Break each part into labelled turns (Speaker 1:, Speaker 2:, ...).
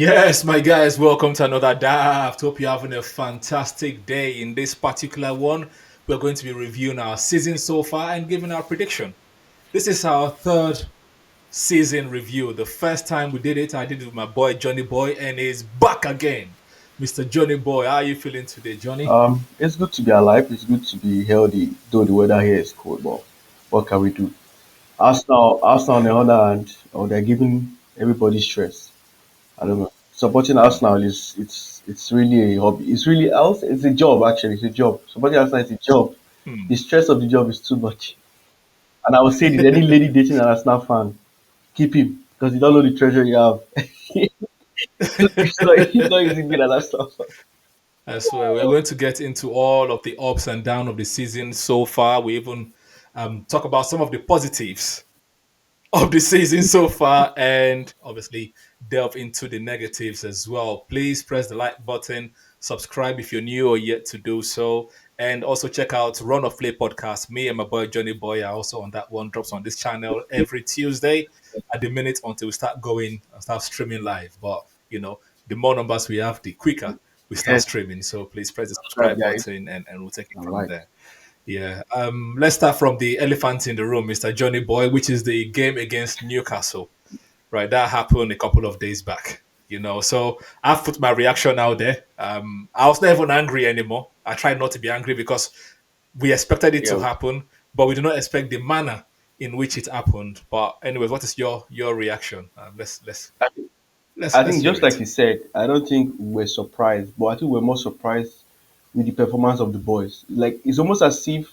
Speaker 1: Yes, my guys, welcome to another Daaaft. Hope you're having a fantastic day. In this particular one, we're going to be reviewing our season so far and giving our prediction. This is our third season review. The first time we did it, I did it with my boy Johnny Boy, and he's back again. Mr. Johnny Boy, how are you feeling today, Johnny?
Speaker 2: It's good to be alive. It's good to be healthy, though the weather here is cold. But what can we do? Arsenal on the other hand, they're giving everybody stress. I don't know. Supporting Arsenal is it's really a hobby. It's really else. It's a job actually. It's a job. Supporting Arsenal is a job.
Speaker 1: Hmm.
Speaker 2: The stress of the job is too much. And I would say that any lady dating an Arsenal fan, keep him because you don't know the treasure you have. It's not easy being an Arsenal fan.
Speaker 1: I swear, we're going to get into all of the ups and downs of the season so far. We even talk about some of the positives of the season so far and obviously delve into the negatives as well. Please press the like button, subscribe if you're new or yet to do so, and also check out Run of Play podcast. Me and my boy Johnny Boy are also on that one, drops on this channel every Tuesday at the minute until we start going and start streaming live. But the more numbers we have, the quicker we start
Speaker 2: Yes,
Speaker 1: streaming. So please press the
Speaker 2: right,
Speaker 1: subscribe
Speaker 2: guys.
Speaker 1: button and we'll take it
Speaker 2: All
Speaker 1: from
Speaker 2: right.
Speaker 1: there. Yeah. Let's start from the elephant in the room, Mr. Johnny Boy, which is the game against Newcastle. Right. That happened a couple of days back. So I've put my reaction out there. I was not even angry anymore. I tried not to be angry because we expected it to
Speaker 2: Yeah.
Speaker 1: happen, but we do not expect the manner in which it happened. But anyways, what is your reaction? Let's
Speaker 2: I think
Speaker 1: hear
Speaker 2: just like
Speaker 1: it.
Speaker 2: you said, I don't think we're surprised, but I think we're more surprised with the performance of the boys. Like it's almost as if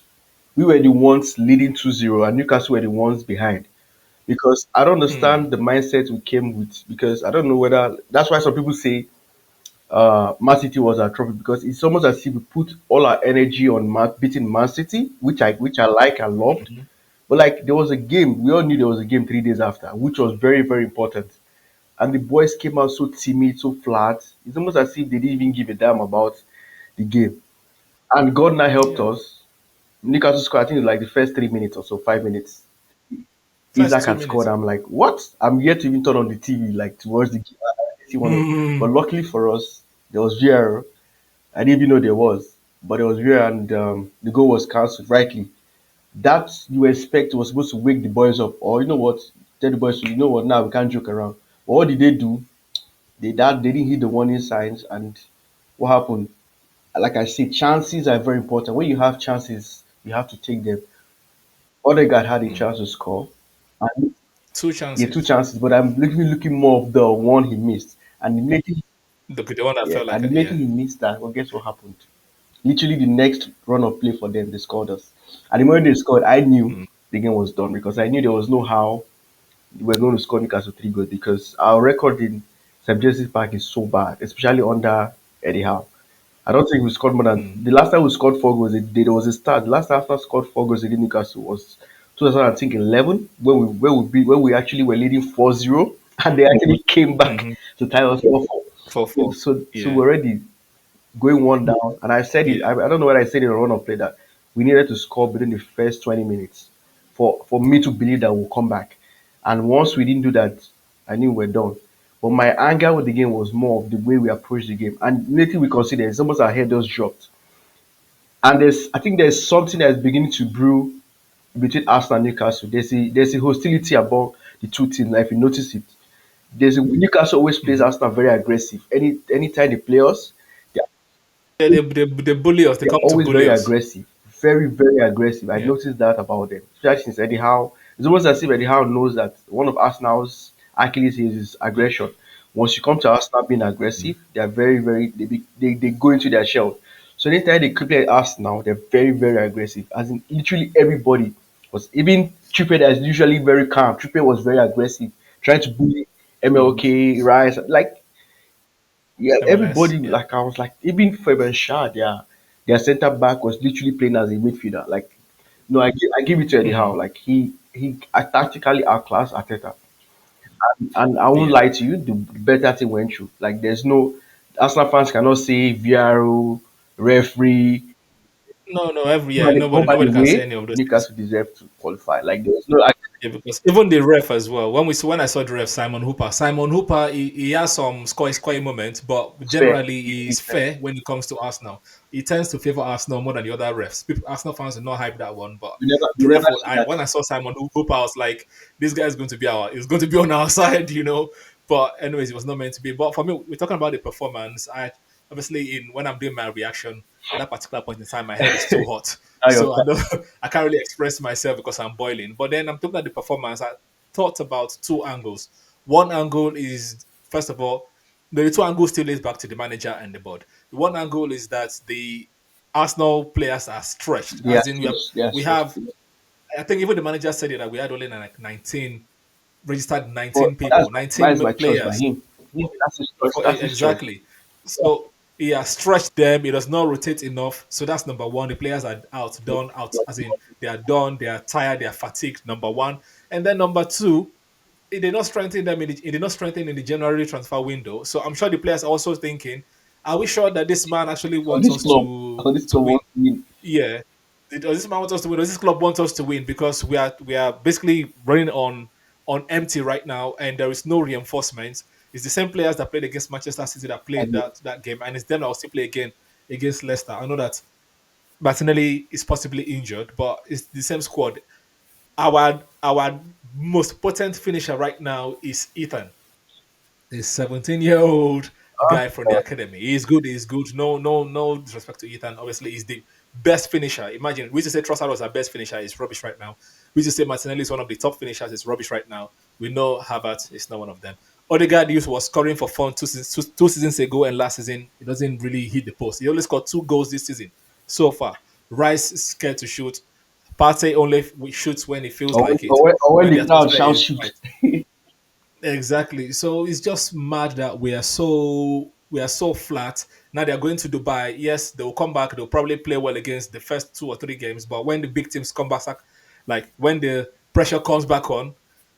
Speaker 2: we were the ones leading 2-0 and Newcastle were the ones behind. Because I don't
Speaker 1: Hmm.
Speaker 2: understand the mindset we came with. Because I don't know whether that's why some people say Man City was our trophy because it's almost as if we put all our energy on beating Man City, which I like and loved.
Speaker 1: Mhm.
Speaker 2: But like there was a game, we all knew there was a game 3 days after, which was very very important. And the boys came out so timid, so flat. It's almost as if they didn't even give a damn about the game. And God now helped
Speaker 1: Yeah.
Speaker 2: us. Newcastle scored, I think, like the first 3 minutes or so, 5 minutes.
Speaker 1: First
Speaker 2: Isaac
Speaker 1: two
Speaker 2: had scored.
Speaker 1: minutes.
Speaker 2: I'm like, what? I'm yet to even turn on the TV, like to watch the game. I see one of, but
Speaker 1: Hmm.
Speaker 2: luckily for us, there was VAR. I didn't even know there was, but there was VAR, and the goal was cancelled rightly. That you expect was supposed to wake the boys up, or you know what? Tell the boys, you know what? Now we can't joke around. But what did they do? They didn't hit the warning signs, and what happened? Like I said, chances are very important. When you have chances, you have to take them. Odegaard had a
Speaker 1: Hmm.
Speaker 2: chance to score, and
Speaker 1: Two
Speaker 2: he had two
Speaker 1: chances.
Speaker 2: chances, but I'm looking more of the one he missed, and immediately,
Speaker 1: The one that
Speaker 2: yeah,
Speaker 1: felt like
Speaker 2: and
Speaker 1: a, yeah.
Speaker 2: immediately he missed that. Well, guess what happened? Literally the next run of play for them, they scored us. And the moment they scored, I knew
Speaker 1: Hmm.
Speaker 2: the game was done because I knew there was no how we were going to score Newcastle 3 goals because our record in St. James's Park is so bad, especially under Eddie Howe. I don't think we scored more than
Speaker 1: Hmm.
Speaker 2: the last time we scored 4 goals. There was a start. The last time Arsenal scored 4 goals against Newcastle was 2011 when we actually were leading 4-0 and they actually came back
Speaker 1: Hmm.
Speaker 2: to tie us 4-4.
Speaker 1: For
Speaker 2: So,
Speaker 1: four.
Speaker 2: so
Speaker 1: Yeah.
Speaker 2: we're already going one down. And I said it.
Speaker 1: Yeah.
Speaker 2: I don't know what I said in a run of play that we needed to score within the first 20 minutes for me to believe that we'll come back. And once we didn't do that, I knew we're done. But my anger with the game was more of the way we approached the game. And immediately we considered it's almost our head just dropped. And I think there's something that's beginning to brew between Arsenal and Newcastle. There's a hostility about the two teams. Like if you notice it, Newcastle always plays
Speaker 1: Hmm.
Speaker 2: Arsenal very aggressive. Anytime they play us,
Speaker 1: Yeah, they bully us. They
Speaker 2: they're
Speaker 1: come to
Speaker 2: always
Speaker 1: bully
Speaker 2: very
Speaker 1: us.
Speaker 2: aggressive, very, very aggressive. I
Speaker 1: Yeah.
Speaker 2: noticed that about them. Especially since Eddie Howe, it's almost as if Eddie Howe knows that one of Arsenal's Achilles heel is aggression. Once you come to Arsenal being
Speaker 1: Hmm.
Speaker 2: aggressive, they're very, very, they go into their shell. So anytime they play Arsenal, they're very, very aggressive. As in literally everybody was, even Trippier that is usually very calm. Trippier was very aggressive, trying to bully
Speaker 1: Hmm.
Speaker 2: MLK, Rice. Like yeah,
Speaker 1: MLS.
Speaker 2: everybody
Speaker 1: Yeah.
Speaker 2: like I was like even Fabian Schär, their center back was literally playing as a midfielder. Like no, I give it to Eddie Howe.
Speaker 1: Hmm.
Speaker 2: Like he tactically outclassed Arteta. And I won't
Speaker 1: Yeah.
Speaker 2: lie to you, the better thing went through. Like there's no Arsenal fans cannot say VRO, referee.
Speaker 1: No, no. Every
Speaker 2: Home
Speaker 1: yeah.
Speaker 2: and
Speaker 1: Nobody
Speaker 2: home and
Speaker 1: can say
Speaker 2: away,
Speaker 1: any of those things.
Speaker 2: Newcastle deserve to qualify. Like there's no.
Speaker 1: Yeah, because even the ref as well. When I saw the ref, Simon Hooper, he has some scoring moments, but
Speaker 2: It's fair.
Speaker 1: generally he's
Speaker 2: It's fair.
Speaker 1: fair when it comes to Arsenal. He tends to favor Arsenal more than the other refs. People, Arsenal fans do not hype that one, but
Speaker 2: You
Speaker 1: the
Speaker 2: never
Speaker 1: ref.
Speaker 2: see that.
Speaker 1: When I saw Simon Hooper, I was like, this guy is going to be is going to be on our side, you know. But anyways, it was not meant to be. But for me, we're talking about the performance. I obviously in when I'm doing my reaction at that particular point in time, my head is too hot.
Speaker 2: Now your
Speaker 1: So I
Speaker 2: time.
Speaker 1: don't I can't really express myself because I'm boiling. But then I'm talking about the performance. I thought about two angles. One angle is first of all, the two angles still leads back to the manager and the board. The one angle is that the Arsenal players are stretched,
Speaker 2: They are
Speaker 1: as in
Speaker 2: stressed. They are
Speaker 1: we
Speaker 2: stressed.
Speaker 1: have I think even the manager said it that we had only like 19 registered
Speaker 2: But
Speaker 1: 19
Speaker 2: that's
Speaker 1: people,
Speaker 2: that
Speaker 1: 19
Speaker 2: is by choice by
Speaker 1: players.
Speaker 2: him. That's his choice. That's his choice.
Speaker 1: Exactly. So he has stretched them. It does not rotate enough. So that's number one. The players are outdone, out as in they are done, they are tired, they are fatigued. Number one, and then number two, it did not strengthen them. It did not strengthen in the January transfer window. So I'm sure the players are also thinking, are we sure that this man actually
Speaker 2: On
Speaker 1: wants
Speaker 2: this
Speaker 1: us
Speaker 2: club, on this
Speaker 1: to
Speaker 2: club
Speaker 1: win?
Speaker 2: wants to win.
Speaker 1: Yeah. Does this man want us to win? Does this club want us to win? Because we are basically running on empty right now, and there is no reinforcement. It's the same players that played against Manchester City that played
Speaker 2: And
Speaker 1: that game, and it's them that will still play again against Leicester. I know that Martinelli is possibly injured, but it's the same squad. Our most potent finisher right now is Ethan, a 17-year-old guy from the academy. He's good. He's good. No disrespect to Ethan. Obviously, he's the best finisher. Imagine we used to say Trossard was our best finisher. He's rubbish right now. We used to say Martinelli is one of the top finishers. It's rubbish right now. We know Havertz is not one of them. Odegaard used was scoring for fun two seasons ago, and last season he doesn't really hit the post. He only scored 2 goals this season so far. Rice is scared to shoot. Partey only shoots when he feels like it,
Speaker 2: or when
Speaker 1: when the
Speaker 2: the crowd
Speaker 1: atmosphere
Speaker 2: shouts
Speaker 1: is
Speaker 2: shoot.
Speaker 1: right. Exactly. So it's just mad that we are so flat. Now they are going to Dubai. Yes, they will come back. They'll probably play well against the first 2 or 3 games. But when the big teams come back, like when the pressure comes back on,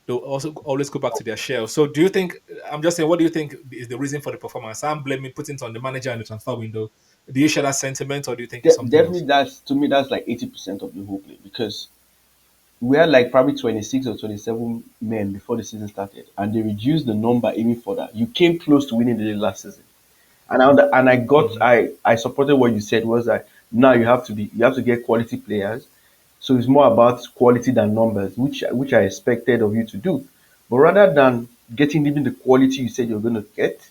Speaker 1: they'll also always go back to their shell. So do you think? I'm just saying. What do you think is the reason for the performance? I'm blaming putting it on the manager and the transfer window. Do you share that sentiment, or do you think it's something
Speaker 2: Definitely,
Speaker 1: else?
Speaker 2: that's to me. That's like 80% of the whole play because we had like probably 26 or 27 men before the season started, and they reduced the number even further. You came close to winning the league last season, and I got
Speaker 1: Hmm.
Speaker 2: I supported what you said was that now you have to get quality players, so it's more about quality than numbers, which I expected of you to do, but rather than getting even the quality you said you're going to get,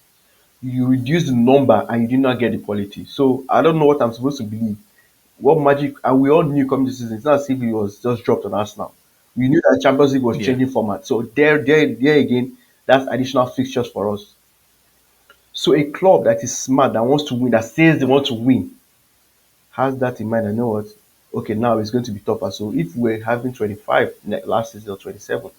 Speaker 2: you reduce the number and you did not get the quality. So I don't know what I'm supposed to believe. What magic? And we all knew coming this season. It's not as if it was just dropped on us now. We knew that Champions League was
Speaker 1: Yeah.
Speaker 2: changing format. So there again, that's additional fixtures for us. So a club that is smart, that wants to win, that says they want to win, has that in mind. I know what. Okay, now it's going to be tougher. So if we're having 25 last season or 27,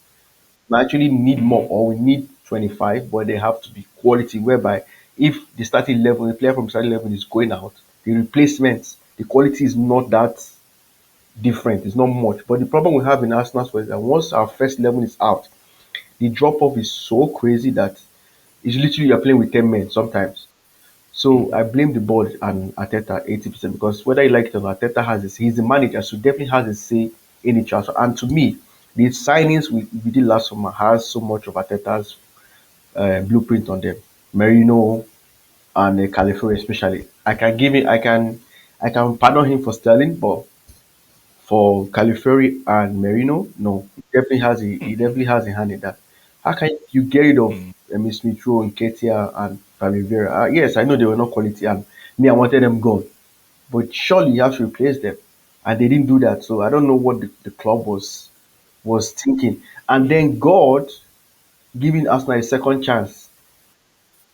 Speaker 2: we actually need more,
Speaker 1: Hmm.
Speaker 2: or we need 25, but they have to be quality. Whereby if the starting level, the player from starting level is going out, the replacements, the quality is not that different. It's not much. But the problem we have in Arsenal is that once our first 11 is out, the drop off is so crazy that it's literally you're playing with 10 men sometimes. So I
Speaker 1: Hmm.
Speaker 2: blame the board and Arteta 80% because whether you like it or not, Arteta has this. He's the manager, so definitely has a say in the transfer. And to me, the signings we did last summer has so much of Arteta's blueprint on them. Merino and Califury especially. I can pardon him for Sterling, but for Califury and Merino, no, he definitely has a hand in that. How can you get rid of
Speaker 1: Hmm.
Speaker 2: Smith Rowe and Ketia and Pavivera? Yes, I know they were not quality, and me, I wanted them gone. But surely you have to replace them, and they didn't do that. So I don't know what the club was thinking. And then God giving Arsenal a second chance.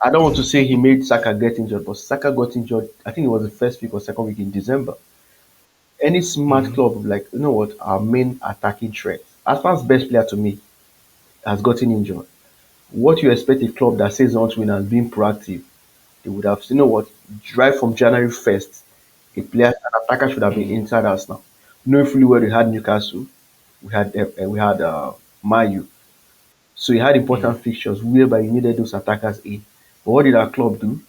Speaker 2: I don't want to say he made Saka get injured, but Saka got injured. I think it was the first week or second week in December. Any smart
Speaker 1: Hmm.
Speaker 2: club, like, you know what, our main attacking threat, Arsenal's best player to me, has gotten injured. What you expect a club that says they want to win and being proactive, they would have, you know what, drive from January 1st, an attacker should have been
Speaker 1: Hmm.
Speaker 2: inside us now. Knowing fully well we had Newcastle, we had Mayu. So he had
Speaker 1: Hmm.
Speaker 2: important fixtures whereby you needed those attackers in. But what did our club do?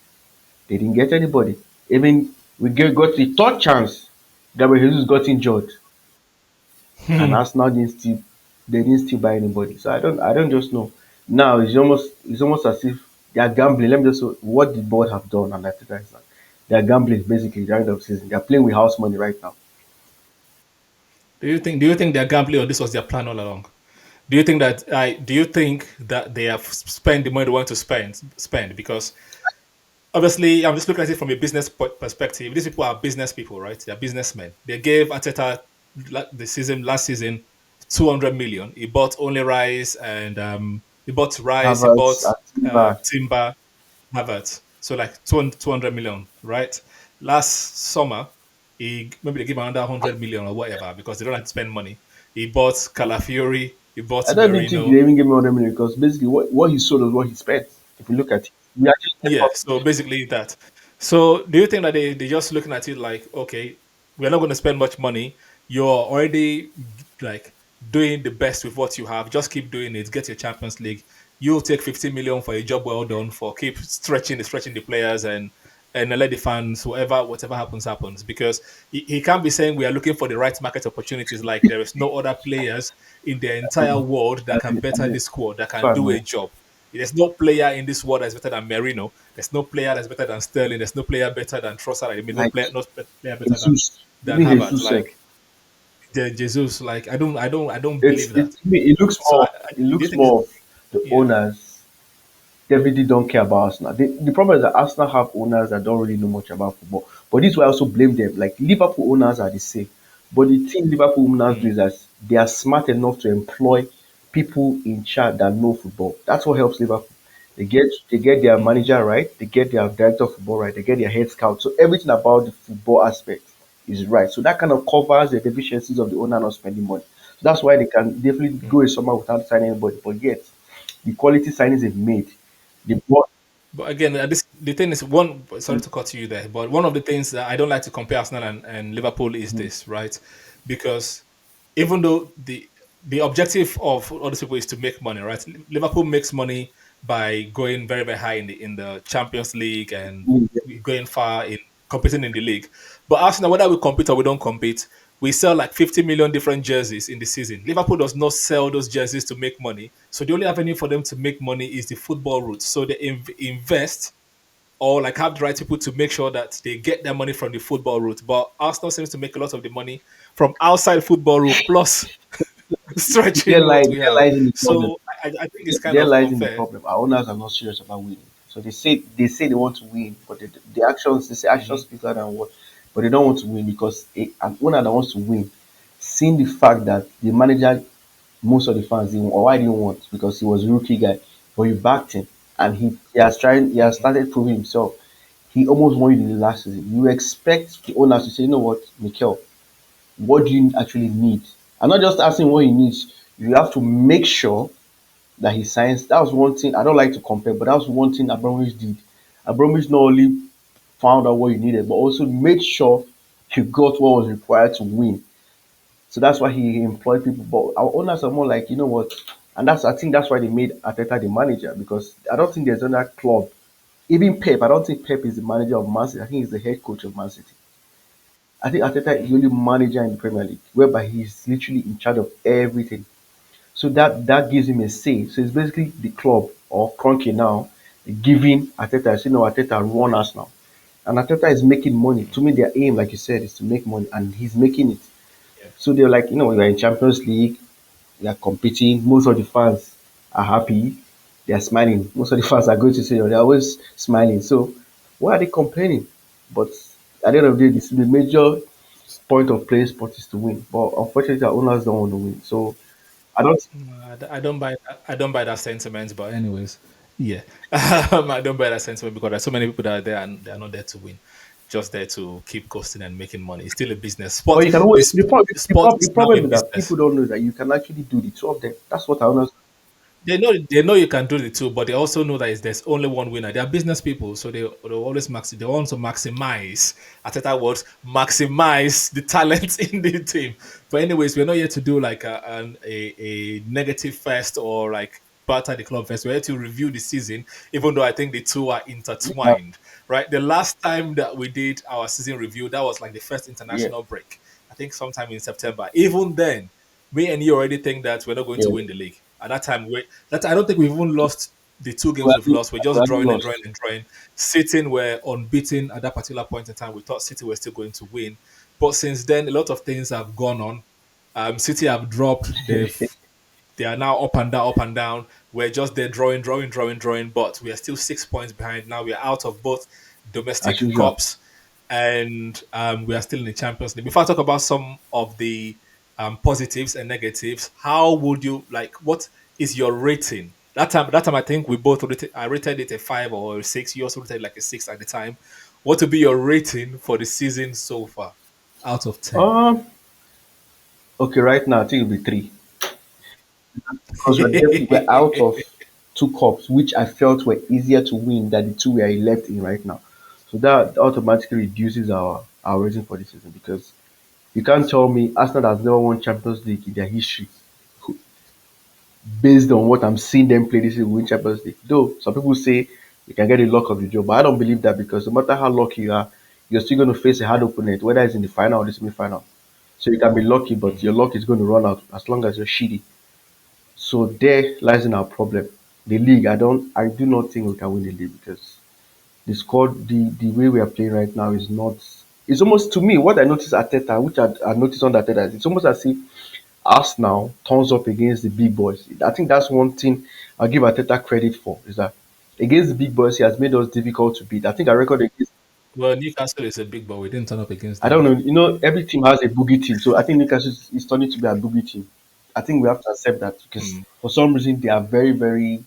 Speaker 2: They didn't get anybody. Even got the third chance. Gabriel Jesus got injured, and
Speaker 1: Hmm.
Speaker 2: Arsenal didn't still. they didn't still buy anybody. So I don't just know. Now it's almost as if they are gambling. Let me just say what the board have done and that is that they are gambling basically during the season. They are playing with house money right now.
Speaker 1: Do you think they're gambling or this was their plan all along? Do you think that they have spent the money they want to spend? Because obviously, I'm just looking at it from a business perspective. These people are business people, right? They're businessmen. They gave Arteta the season last season 200 million. He bought only rice and he bought rice. He bought
Speaker 2: Havertz, Timber.
Speaker 1: timber, Havertz. So like 200 million, right? Last summer, he maybe they give him another 100 million or whatever because they don't like to spend money. He bought Calafiori. He bought
Speaker 2: I don't even think they
Speaker 1: Merino.
Speaker 2: even gave me 100 million because basically what he sold was what he spent. If you look at it, we actually get
Speaker 1: Yeah,
Speaker 2: profit.
Speaker 1: so basically that. So do you think that they just looking at it like, okay, we're not going to spend much money. You're already like doing the best with what you have. Just keep doing it. Get your Champions League. You'll take 50 million for a job well done for keep stretching the players and let the fans whatever happens happens because he can't be saying we are looking for the right market opportunities like there is no other players in the entire world that
Speaker 2: As
Speaker 1: can
Speaker 2: in, as
Speaker 1: better
Speaker 2: in,
Speaker 1: this squad that
Speaker 2: so
Speaker 1: can
Speaker 2: I
Speaker 1: do
Speaker 2: mean,
Speaker 1: a job. There's no player in this world that's better than Merino. There's no player that's better than Sterling. There's no player better than Trossard. I mean,
Speaker 2: like
Speaker 1: no player better
Speaker 2: Jesus,
Speaker 1: than
Speaker 2: even
Speaker 1: Havertz.
Speaker 2: Jesus said,
Speaker 1: Like Jesus. Like I don't believe
Speaker 2: it,
Speaker 1: that.
Speaker 2: it looks
Speaker 1: So
Speaker 2: more it
Speaker 1: do you
Speaker 2: looks
Speaker 1: think it's
Speaker 2: more of the
Speaker 1: yeah?
Speaker 2: owners definitely don't care about Arsenal. The problem is that Arsenal have owners that don't really know much about football. But this will also blame them. Like Liverpool owners are the same. But the thing Liverpool owners do
Speaker 1: Mm,
Speaker 2: is that they are smart enough to employ people in charge that know football. That's what helps Liverpool. They get their
Speaker 1: mm,
Speaker 2: manager right, they get their director of football right, they get their head scout. So everything about the football aspect is right. So that kind of covers the deficiencies of the owner not spending money. So that's why they can definitely
Speaker 1: mm.
Speaker 2: go a summer without signing anybody. But yet the quality signings they've made, the bought
Speaker 1: But again, the thing is one. Sorry to cut you there, but one of the things that I don't like to compare Arsenal and Liverpool is this, right? Because even though the objective of all these people is to make money, right? Liverpool makes money by going very very high in the Champions League and going far in competing in the league. But Arsenal, whether we compete or we don't compete, we sell like 50 million different jerseys in the season. Liverpool does not sell those jerseys to make money. So the only avenue for them to make money is the football route. So they invest or like have the right people to make sure that they get their money from the football route. But Arsenal seems to make a lot of the money from outside football route plus stretching what we
Speaker 2: there
Speaker 1: have.
Speaker 2: lies in the problem.
Speaker 1: So I think it's kind
Speaker 2: There
Speaker 1: of
Speaker 2: lies in the
Speaker 1: unfair.
Speaker 2: problem. Our owners are not serious about winning. So they say they want to win, but the actions they say actions
Speaker 1: Mhm,
Speaker 2: speak louder than words. But they don't want to win because an owner that wants to win, seeing the fact that the manager most of the fans didn't or why didn't want because he was a rookie guy, but you backed him and he has
Speaker 1: mhm,
Speaker 2: started proving himself. He almost won you in the last season. You expect the owners to say, you know what, Mikel, what do you actually need? I'm not just asking what he needs. You have to make sure that he signs. That was one thing I don't like to compare, but that was one thing Abramovich did. Abramovich not only found out what you needed, but also made sure you got what was required to win. So that's why he employed people. But our owners are more like, you know what? And I think that's why they made Arteta the manager because I don't think there's another club. Even Pep, I don't think Pep is the manager of Man City. I think he's the head coach of Man City. I think Arteta is
Speaker 1: mm,
Speaker 2: the only manager in the Premier League whereby he's literally in charge of everything. So that gives him a say. So it's basically the club or Cronky now giving Arteta, you know, Arteta run us now. And Arteta is making money.
Speaker 1: mm.
Speaker 2: To me, their aim, like you said, is to make money, and he's making it.
Speaker 1: Yeah.
Speaker 2: So they're like, you know, we're in Champions League, we are competing. Most of the fans are happy, they are smiling. Most of the fans are going to say, they're always smiling. So why are they complaining? But at the end of the day, this the major point of playing sport is to win. But unfortunately, our owners don't want to win. So I don't.
Speaker 1: I don't buy that. I don't buy that sentiment. But anyways, yeah, I don't buy that sentiment because there's so many people that are there and they are not there to win, just there to keep coasting and making money. It's still a business.
Speaker 2: But
Speaker 1: Sport.
Speaker 2: you can always
Speaker 1: Sport
Speaker 2: the
Speaker 1: is now a
Speaker 2: problem is that
Speaker 1: business.
Speaker 2: people don't know that you can actually do the two of them. That's what I honestly.
Speaker 1: They know you can do the two, but they also know that there's only one winner. They are business people, so they always they want to maximize. Ateta words maximize the talent in the team. But anyways, we're not here to do like a negative first or like batter the club first. We're here to review the season, even though I think the two are
Speaker 2: Yeah,
Speaker 1: intertwined. Right, the last time that we did our season review, that was like the first
Speaker 2: yeah.
Speaker 1: international break. I think sometime in September. Even then me and you already think that we're not going to
Speaker 2: Yeah,
Speaker 1: win the league. At that time, I don't think we've even lost the two
Speaker 2: we
Speaker 1: games we've
Speaker 2: have
Speaker 1: lost. We're just
Speaker 2: already
Speaker 1: drawing and drawing
Speaker 2: lost.
Speaker 1: and drawing. Sitting were unbeaten at that particular point in time. We thought City were still going to win, but since then, a lot of things have gone on. City have dropped. They are now up and down, up and down. We're just there drawing, drawing, drawing, drawing, but we are still 6 points behind. Now we are out of both
Speaker 2: As
Speaker 1: domestic
Speaker 2: usual.
Speaker 1: cups and we are still in the Champions League. Before I talk about some of the positives and negatives, how would you like? What is your rating? That time, I think we both rated. I rated it a 5 or a 6. You also rated like a 6 at the time. What would be your rating for the season so far, out of 10?
Speaker 2: Um, okay, right now I think it'll be three because we're out of two cups, which I felt were easier to win than the two we are left in right now. So that automatically reduces our rating for the season because you can't tell me Arsenal has never won Champions League in their history based on what I'm seeing them play this season win Champions League. Though some people say you can get the luck of the job, but I don't believe that because no matter how lucky you are, you're still going to face a hard opponent, whether it's in the final or the semi-final. So you can be lucky, but your
Speaker 1: Mm.
Speaker 2: luck is going to run out as long as you're shitty. So there lies in our problem. The league, I do not think we can win the league because the squad, the way we are playing right now is not. It's almost to me what I noticed at Arteta, which I noticed on Arteta. It's almost as if Arsenal turns up against the big boys. I think that's one thing I'll give Arteta credit for is that against the big boys he has made us difficult to beat. I think our record against
Speaker 1: Well, Newcastle is a big, but we didn't turn up against
Speaker 2: I don't
Speaker 1: them.
Speaker 2: know, every team has a boogie team, so I think Newcastle is turning to be a boogie team. I think we have to accept that because
Speaker 1: Mm.
Speaker 2: for some reason they are very, very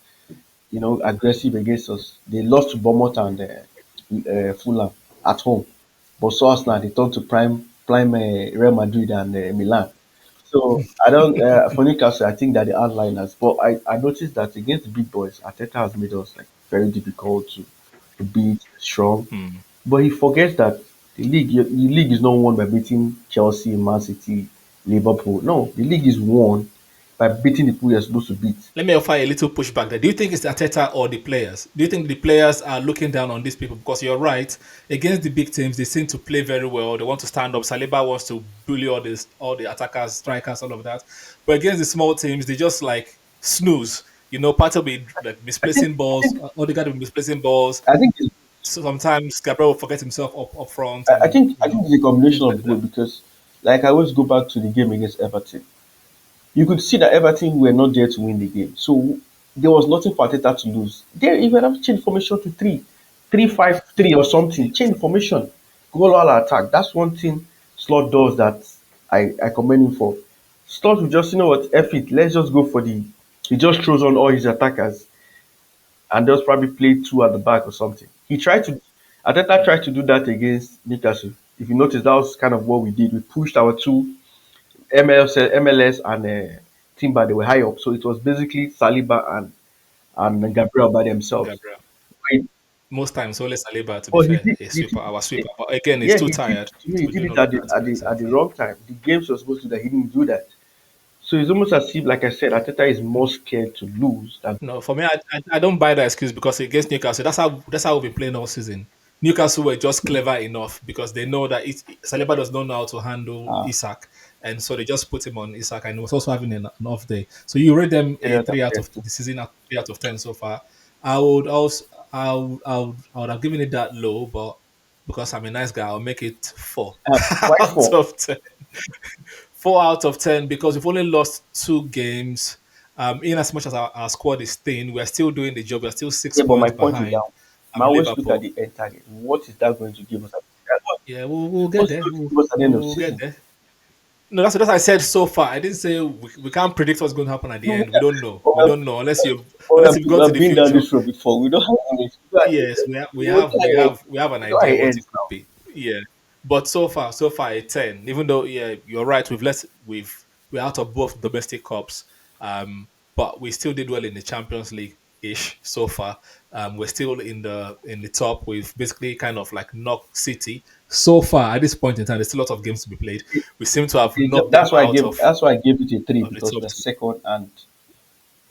Speaker 2: aggressive against us. They lost to Bournemouth and Fulham at home, but so Arsenal they turned to prime Real Madrid and Milan. So I don't for Newcastle I think that the outliners, but I noticed that against the big boys, Arteta has made us like very difficult to beat, strong.
Speaker 1: Mm.
Speaker 2: But he forgets that the league is not won by beating Chelsea, Man City, Liverpool. No, the league is won by beating the people you're supposed to beat.
Speaker 1: Let me offer a little pushback there. Do you think it's the Arteta or the players? Do you think the players are looking down on these people? Because you're right. Against the big teams, they seem to play very well. They want to stand up. Saliba wants to bully all the attackers, strikers, all of that. But against the small teams, they just like snooze. Partey will be like
Speaker 2: I think
Speaker 1: misplacing
Speaker 2: I
Speaker 1: balls.
Speaker 2: think
Speaker 1: Odegaard will be misplacing balls.
Speaker 2: I think it's,
Speaker 1: So sometimes Gabriel will forget himself up front, and
Speaker 2: I think it's a combination
Speaker 1: things
Speaker 2: of
Speaker 1: like that.
Speaker 2: both because like I always go back to the game against Everton. You could see that Everton were not there to win the game. So there was nothing for Arteta to lose. There even have to change formation to 3-5-3 or something. Change formation. Goal all attack. That's one thing Slot does that I commend him for. Slot will just, F it, let's just go for the he just throws on all his attackers and just probably play two at the back or something. Arteta tried to do that against Newcastle. If you notice, that was kind of what we did. We pushed our two MLS and Timber, they were high up. So it was basically Saliba and Gabriel by themselves.
Speaker 1: Gabriel.
Speaker 2: But
Speaker 1: Most times, only Saliba, to be
Speaker 2: but
Speaker 1: fair, a sweeper, our
Speaker 2: he
Speaker 1: sweeper. But again, he's
Speaker 2: yeah,
Speaker 1: too
Speaker 2: he did
Speaker 1: tired
Speaker 2: to me.
Speaker 1: to
Speaker 2: He
Speaker 1: be
Speaker 2: did
Speaker 1: doing
Speaker 2: it
Speaker 1: all of that by
Speaker 2: at the
Speaker 1: himself. Yeah.
Speaker 2: wrong time. The games were supposed to do that. He didn't do that. So it's almost as if, like I said, Ateta is more scared to lose than
Speaker 1: No, for me, I don't buy that excuse because against Newcastle, that's how we've been playing all season. Newcastle were just clever enough because they know that Saliba does not know how to handle
Speaker 2: uh,
Speaker 1: Isak, and so they just put him on Isak, and he was also having an off day. So you rate them a three out of
Speaker 2: stereotype.
Speaker 1: the season, 3 out of 10 so far. I would also, I would have given it that low, but because I'm a nice guy, I'll make it four
Speaker 2: Why
Speaker 1: out
Speaker 2: for?
Speaker 1: of 10. 4 out of 10 because we've only lost 2 games. In as much as our squad is thin, we're still doing the job. We're still six
Speaker 2: Yeah, but my
Speaker 1: points
Speaker 2: point is
Speaker 1: behind
Speaker 2: that I always look at
Speaker 1: Liverpool.
Speaker 2: the end target. What is that going to give us?
Speaker 1: Yeah, we'll get
Speaker 2: What's it
Speaker 1: there.
Speaker 2: going to give us at the end of the
Speaker 1: We'll get
Speaker 2: season?
Speaker 1: there. No, that's what I said so far. I didn't say we can't predict what's going to happen at the
Speaker 2: No,
Speaker 1: end. We don't know. We
Speaker 2: we
Speaker 1: don't know
Speaker 2: have,
Speaker 1: unless you've gone to
Speaker 2: we
Speaker 1: the
Speaker 2: been down
Speaker 1: future.
Speaker 2: this road before. We don't have any.
Speaker 1: Yes,
Speaker 2: We try it.
Speaker 1: we have an
Speaker 2: Try
Speaker 1: idea what
Speaker 2: it
Speaker 1: it could
Speaker 2: now.
Speaker 1: be. Yeah, but so far a 10. Even though yeah, you're right. We're out of both domestic cups. But we still did well in the Champions League ish so far. We're still in the top. We've basically kind of like knocked City so far at this point in time. There's still a lot of games to be played. We seem to have knocked them out
Speaker 2: That's why I gave it a three
Speaker 1: of the
Speaker 2: because
Speaker 1: top
Speaker 2: we're
Speaker 1: two.
Speaker 2: second and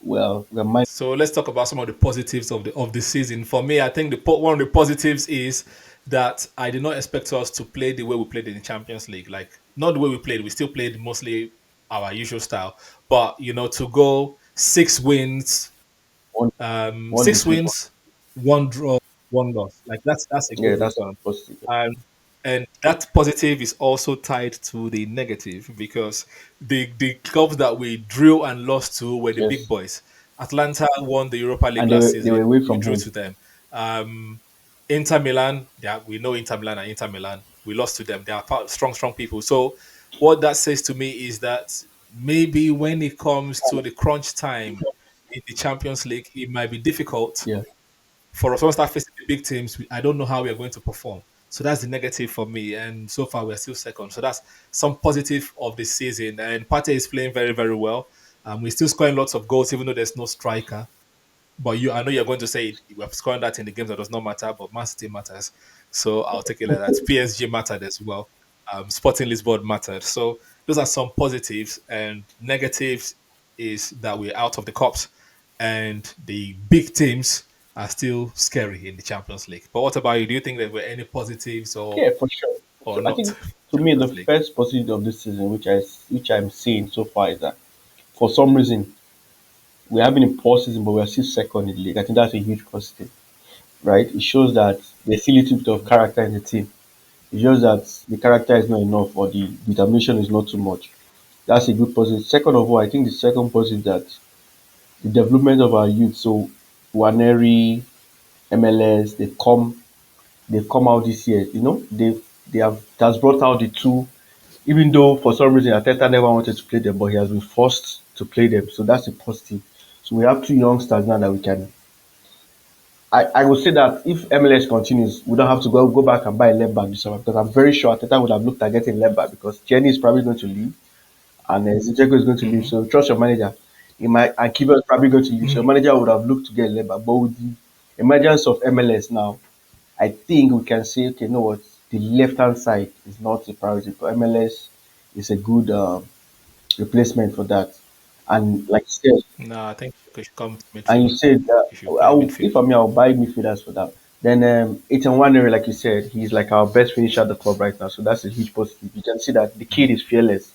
Speaker 2: we're minus.
Speaker 1: So let's talk about some of the positives of the season. For me, I think one of the positives is that I did not expect us to play the way we played in the Champions League. Like not the way we played. We still played mostly. our usual style. But to go 6 wins,
Speaker 2: One, one
Speaker 1: six
Speaker 2: defeat. One.
Speaker 1: wins, one draw, one loss. Like that's a
Speaker 2: Yeah,
Speaker 1: good
Speaker 2: that's
Speaker 1: return.
Speaker 2: positive.
Speaker 1: And that positive is also tied to the negative because the clubs that we drew and lost to were the big
Speaker 2: Yes,
Speaker 1: boys. Atlanta won the Europa League
Speaker 2: and
Speaker 1: last
Speaker 2: they were
Speaker 1: season.
Speaker 2: away
Speaker 1: We
Speaker 2: from
Speaker 1: drew
Speaker 2: home.
Speaker 1: to them. Um, Inter Milan, yeah, we know Inter Milan and Inter Milan. We lost to them. They are strong, strong people. So what that says to me is that maybe when it comes to the crunch time in the Champions League, it might be difficult
Speaker 2: Yeah.
Speaker 1: for us to start facing the big teams. I don't know how we are going to perform. So that's the negative for me. And so far, we're still second. So that's some positive of the season. And Partey is playing very, very well. We're still scoring lots of goals, even though there's no striker. But I know you're going to say we're scoring that in the games that does not matter, but Man City matters. So I'll take it like that. PSG mattered as well. Sporting Lisbon mattered. So those are some positives, and negatives is that we're out of the cups, and the big teams are still scary in the Champions League. But what about you? Do you think there were any positives
Speaker 2: Yeah, for sure.
Speaker 1: or
Speaker 2: So I
Speaker 1: not?
Speaker 2: think to me the
Speaker 1: Champions League.
Speaker 2: first positive of this season, which I'm seeing so far, is that for some reason we're having a poor season, but we're still second in the league. I think that's a huge positive, right? It shows that there's still a little bit of character in the team. It shows that the character is not enough or the determination is not too much. That's a good positive. Second of all, I think the second positive is that the development of our youth. So Waneri, MLS, they've come out this year. They have that's brought out the two. Even though for some reason Arteta never wanted to play them, but he has been forced to play them. So that's a positive. So we have two youngsters now that we can. I would say that if MLS continues, we don't have to go back and buy a left back this summer because I'm very sure Arteta would have looked at getting left back because Jenny is probably going to leave and Zinchenko is going to leave.
Speaker 1: Hmm.
Speaker 2: So trust your manager. He might and Kiba is probably going to leave. So your
Speaker 1: Hmm.
Speaker 2: manager would have looked to get a left back. But with the emergence of MLS now, I think we can say, okay, you know what, the left hand side is not a priority, but MLS is a good replacement for that. And like you said,
Speaker 1: No, I think we should come to
Speaker 2: and you
Speaker 1: midfield.
Speaker 2: said that
Speaker 1: You should play
Speaker 2: if
Speaker 1: midfield.
Speaker 2: I'm me, I'll buy midfielders for that. Then Ethan Wanner, like you said, he's like our best finisher at the club right now, so that's a huge positive. You can see that the kid is fearless.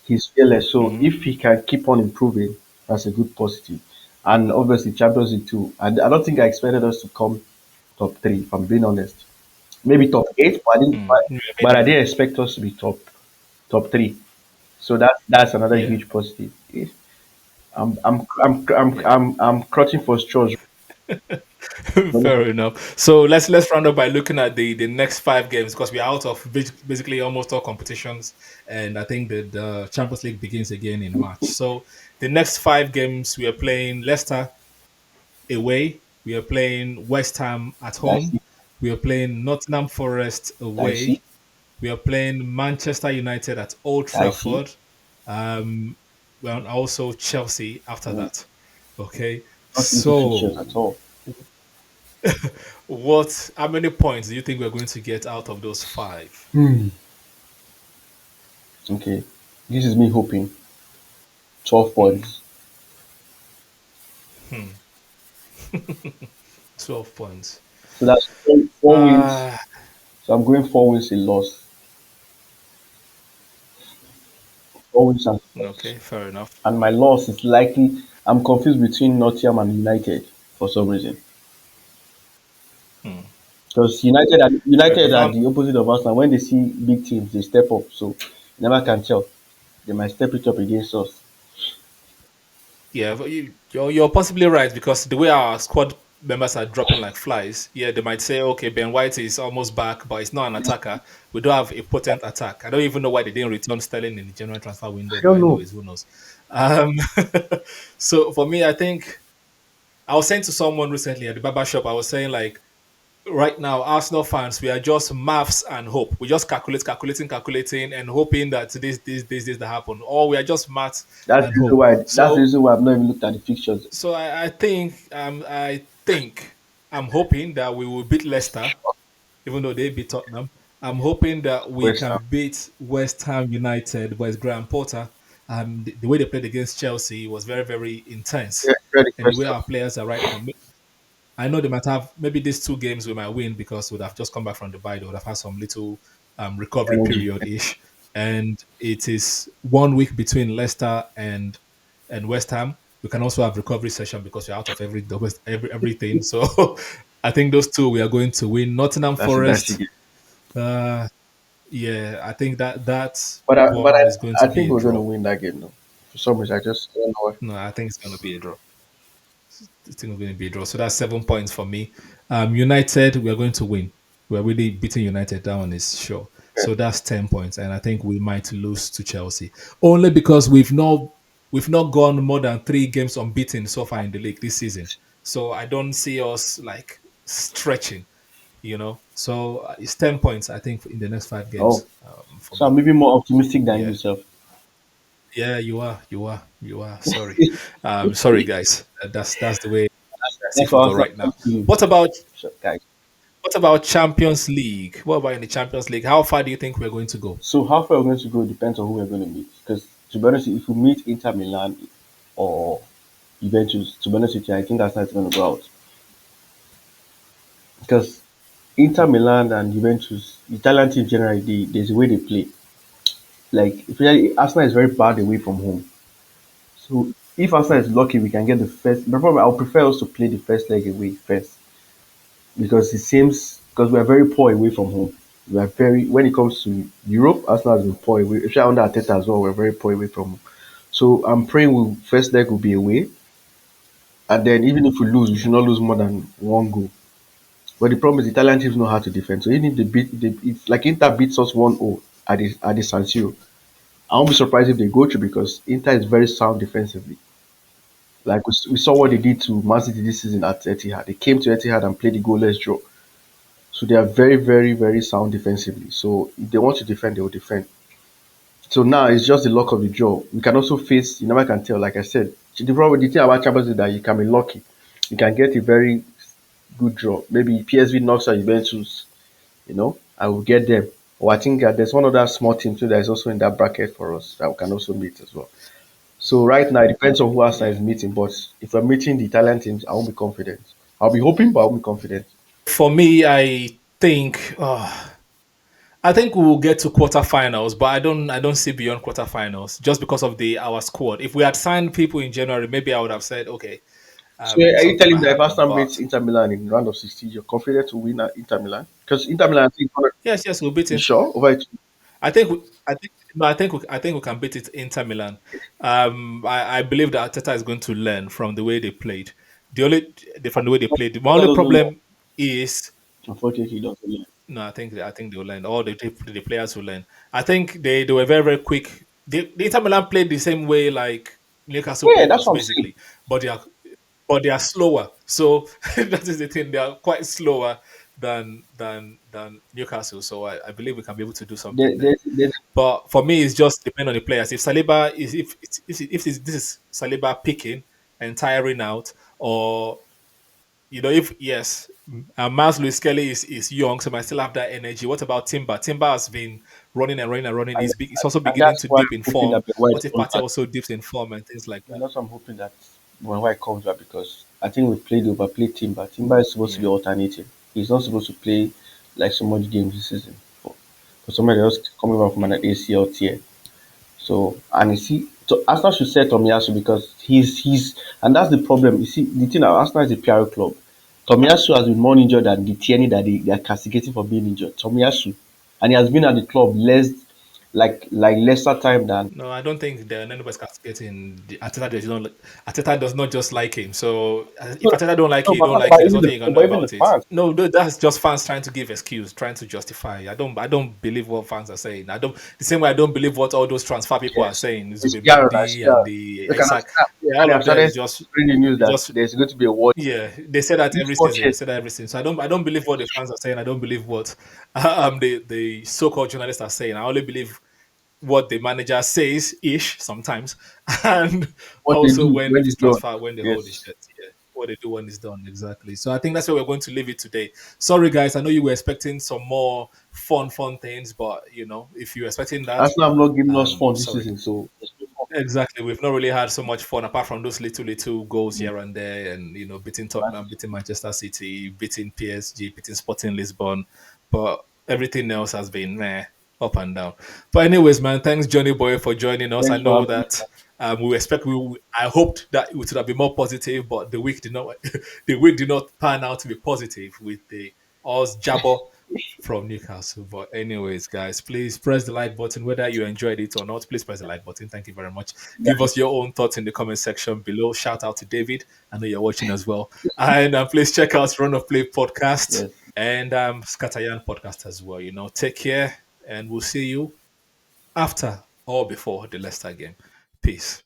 Speaker 2: He's fearless, so
Speaker 1: Hmm.
Speaker 2: if he can keep on improving, that's a good positive. And obviously Champions League too. And I don't think I expected us to come top three, if I'm being honest. Maybe top eight, but
Speaker 1: Yeah, me
Speaker 2: but I
Speaker 1: neither.
Speaker 2: didn't expect us to be top three. So that's another
Speaker 1: Yeah.
Speaker 2: huge positive. I'm
Speaker 1: Yeah.
Speaker 2: I'm crouching for straws.
Speaker 1: Fair enough. So let's round up by looking at the next 5 games because we're out of basically almost all competitions, and I think that the Champions League begins again in March. So the next 5 games we are playing Leicester away, we are playing West Ham at
Speaker 2: I
Speaker 1: home,
Speaker 2: see.
Speaker 1: we are playing Nottingham Forest
Speaker 2: I see.
Speaker 1: away, we are playing Manchester United at Old
Speaker 2: I see.
Speaker 1: Trafford, um, well, also Chelsea after
Speaker 2: Mm,
Speaker 1: that. Okay,
Speaker 2: not easy fixtures
Speaker 1: so
Speaker 2: at all.
Speaker 1: how many points do you think we're going to get out of those 5?
Speaker 2: Okay. This is me hoping 12
Speaker 1: Mhm.
Speaker 2: points.
Speaker 1: Hmm. 12 points.
Speaker 2: So that's four wins.
Speaker 1: Ah,
Speaker 2: So I'm going 4 wins, a loss. 4 wins and a loss.
Speaker 1: okay, fair enough.
Speaker 2: And my loss is likely, I'm confused between Nottingham and United for some reason.
Speaker 1: Hmm.
Speaker 2: Because
Speaker 1: Fair
Speaker 2: United
Speaker 1: enough.
Speaker 2: are the opposite of us. And when they see big teams, they step up. So you never can tell. They might step it up against us.
Speaker 1: Yeah, but you're possibly right because the way our squad members are dropping like flies, yeah, they might say, okay, Ben White is almost back, but he's not an attacker. We don't have a potent attack. I don't even know why they didn't return Sterling in the January transfer window,
Speaker 2: I
Speaker 1: but
Speaker 2: don't know.
Speaker 1: anyways, who knows? Um, so for me, I think I was saying to someone recently at the barber shop, I was saying like right now, Arsenal fans, we are just maths and hope. We just calculating, and hoping that this that happen. Or we are just maths
Speaker 2: That's
Speaker 1: and
Speaker 2: the reason
Speaker 1: hope.
Speaker 2: why. That's the
Speaker 1: So,
Speaker 2: reason why I've not even looked at the fixtures.
Speaker 1: so I think I'm hoping that we will beat Leicester, even though they beat Tottenham. I'm hoping that we
Speaker 2: West
Speaker 1: can
Speaker 2: Ham.
Speaker 1: beat West Ham United, West Graham Potter. The way they played against Chelsea was very, very
Speaker 2: Yeah,
Speaker 1: intense,
Speaker 2: very
Speaker 1: and the way
Speaker 2: West Ham.
Speaker 1: our players are right now. I know they might have maybe these 2 games we might win because we'd have just come back from Dubai. They would have had some little recovery
Speaker 2: Energy.
Speaker 1: period ish. and it is 1 week between Leicester and West Ham. We can also have recovery session because we're out of everything. So I think those two we are going to win. Nottingham
Speaker 2: That's a dicey
Speaker 1: Forest.
Speaker 2: game.
Speaker 1: Uh, yeah, I think that
Speaker 2: But
Speaker 1: one is going to
Speaker 2: I
Speaker 1: be
Speaker 2: think
Speaker 1: a
Speaker 2: we're going to
Speaker 1: draw.
Speaker 2: win that game though. For some reason, I just I don't know why.
Speaker 1: No, I think it's going to be a draw. I think it's going to be a draw. So that's 7 points for me. United, we are going to win. We're really beating United. That one is sure.
Speaker 2: Yeah.
Speaker 1: So that's 10 points, and I think we might lose to Chelsea only because we've not gone more than 3 games unbeaten so far in the league this season. So I don't see us like stretching. So it's 10 points. I think in the next 5 games
Speaker 2: Oh,
Speaker 1: for
Speaker 2: so I'm
Speaker 1: me.
Speaker 2: maybe more optimistic than
Speaker 1: Yeah,
Speaker 2: yourself.
Speaker 1: yeah, you are. Sorry, sorry, guys. That's the way I see
Speaker 2: That's what
Speaker 1: football
Speaker 2: Arsenal
Speaker 1: right now.
Speaker 2: comes to you,
Speaker 1: What about
Speaker 2: so, guys.
Speaker 1: what about Champions League? What about in the Champions League? How far do you think we're going to go?
Speaker 2: So how far we're going to go depends on who we're going to meet. Because to be honest, if we meet Inter Milan or Juventus, to be honest with you, I think that's not going to go out. Because Inter Milan and Juventus, Italian teams generally, there's a way they play. Like, especially Arsenal is very bad away from home. So if Arsenal is lucky, we can get the first. But probably I would prefer us to play the first leg away first because it seems because we are very poor away from home. We are very when it comes to Europe, Arsenal has been poor away. Especially under Arteta as well, we're very poor away from home. So I'm praying first leg will be away, and then even if we lose, we should not lose more than one goal. But the problem is Italian teams know how to defend. So even if it's like Inter beats us 1-0 at the San Siro. I won't be surprised if they go through because Inter is very sound defensively. Like we saw what they did to Man City this season at Etihad. They came to Etihad and played the goalless draw. So they are very, very, very sound defensively. So if they want to defend, they will defend. So now it's just the luck of the draw. We can also face, you never can tell, like I said. The thing about Champions League is that you can be lucky. You can get a very good draw. Maybe PSV knocks out Juventus, I will get them. Or I think there's one other small team too that is also in that bracket for us that we can also meet as well. So right now it depends on who Arsenal is
Speaker 1: Yeah.
Speaker 2: meeting. But if we're meeting the Italian teams, I won't be confident. I'll be hoping, but I won't be confident.
Speaker 1: For me, I think we will get to quarterfinals, but I don't see beyond quarterfinals just because of the our squad. If we had signed people in January, maybe I would have said okay,
Speaker 2: So are you
Speaker 1: something
Speaker 2: telling
Speaker 1: might
Speaker 2: me that if
Speaker 1: happen.
Speaker 2: Arsenal
Speaker 1: But
Speaker 2: meets Inter Milan in round of 16, you're confident to win at Inter Milan? Because Inter Milan, I think,
Speaker 1: yes, yes, we'll beat
Speaker 2: you
Speaker 1: it.
Speaker 2: sure over it?
Speaker 1: I think I think no, I think we can beat it Inter Milan. I believe that Arteta is going to learn from the way they played. From the way they played. My
Speaker 2: That
Speaker 1: only
Speaker 2: doesn't learn.
Speaker 1: problem is
Speaker 2: Unfortunately, it doesn't learn.
Speaker 1: no. I think they'll learn. All the players will learn. I think they were very very quick. The Inter Milan played the same way like Newcastle
Speaker 2: Yeah,
Speaker 1: played
Speaker 2: that's
Speaker 1: us
Speaker 2: what I'm saying.
Speaker 1: basically, but they are slower. So that is the thing. They are quite slower than Newcastle. So I believe we can be able to do
Speaker 2: There,
Speaker 1: something there.
Speaker 2: there's
Speaker 1: But for me, it's just depend on the players. If Saliba is this is Saliba picking and tiring out, or if yes, Miles Lewis Kelly is young, so might still have that energy. What about Timber? Timber has been running and running and running.
Speaker 2: and,
Speaker 1: He's also
Speaker 2: and
Speaker 1: beginning
Speaker 2: that's
Speaker 1: to
Speaker 2: why
Speaker 1: dip
Speaker 2: I'm
Speaker 1: in
Speaker 2: hoping
Speaker 1: form.
Speaker 2: that Ben White
Speaker 1: What if
Speaker 2: comes
Speaker 1: Partey
Speaker 2: back.
Speaker 1: also dips in form and things like
Speaker 2: And
Speaker 1: that?
Speaker 2: that's why I'm hoping that Ben White comes back because I think we played overplayed Timber. Timber is supposed to be
Speaker 1: Yeah.
Speaker 2: alternative. He's not supposed to play like so much games this season. For somebody else coming back from an ACL tear. So and you see, so Arsenal should set Tomiyasu because he's and that's the problem. You see, the thing that Arsenal is a PR club. Tomiyasu has been more injured than the Tierney that they are castigating for being injured. Tomiyasu, and he has been at the club lesser time than.
Speaker 1: No, I don't think the anybody's castigating. Arteta does not just like him. So if
Speaker 2: No,
Speaker 1: Arteta don't like
Speaker 2: no,
Speaker 1: you, you
Speaker 2: but
Speaker 1: don't
Speaker 2: I'm talking
Speaker 1: like it.
Speaker 2: about
Speaker 1: There's nothing you can do
Speaker 2: even the
Speaker 1: about it.
Speaker 2: fans.
Speaker 1: No, that's just fans trying to give excuse, trying to justify. I don't believe what fans are saying. I don't the same way I don't believe what all those transfer people are
Speaker 2: Yes,
Speaker 1: saying.
Speaker 2: it's PR, that's
Speaker 1: Zubimendi and
Speaker 2: PR.
Speaker 1: the
Speaker 2: They can
Speaker 1: Isaac.
Speaker 2: understand,
Speaker 1: Yeah,
Speaker 2: and
Speaker 1: all
Speaker 2: they have
Speaker 1: of them
Speaker 2: started
Speaker 1: is just
Speaker 2: spreading the news
Speaker 1: it's
Speaker 2: that
Speaker 1: just
Speaker 2: there's going to be a war.
Speaker 1: yeah, they say that
Speaker 2: These
Speaker 1: every
Speaker 2: four
Speaker 1: season. They
Speaker 2: chairs,
Speaker 1: say that every season. So I don't believe what the fans are saying. I don't believe what the so-called journalists are saying. I only believe what the manager says ish sometimes, and
Speaker 2: what they
Speaker 1: also
Speaker 2: do
Speaker 1: when
Speaker 2: when
Speaker 1: if
Speaker 2: it's
Speaker 1: it's
Speaker 2: done.
Speaker 1: transfer when they hold the
Speaker 2: Yes,
Speaker 1: shirt. Yeah, what they do when it's done exactly. So I think that's where we're going to leave it today. Sorry guys, I know you were expecting some more fun things, but if you're expecting that,
Speaker 2: Arsenal have not given us fun this
Speaker 1: sorry.
Speaker 2: season, so there's no fun.
Speaker 1: Exactly. We've not really had so much fun apart from those little goals
Speaker 2: Mm.
Speaker 1: here and there and beating
Speaker 2: Man
Speaker 1: Tottenham,
Speaker 2: City.
Speaker 1: beating Manchester City, beating PSG, beating Sporting Lisbon. But everything else has been meh. up and down. But anyways, man, thanks Johnny Boy for joining us. I
Speaker 2: Thanks for
Speaker 1: know
Speaker 2: having me.
Speaker 1: that we expect I hoped that it would have been more positive, but the week did not the week did not pan out to be positive with the us jabber from Newcastle. But anyways, guys, please press the like button whether you enjoyed it or not. Please press the like button. Thank you very much. Give us your own thoughts in the comment section below. Shout out to David. I know you're watching as well. And please check out Run of Play podcast
Speaker 2: Yes.
Speaker 1: and Scatayan podcast as well. Take care, and we'll see you after or before the Leicester game. Peace.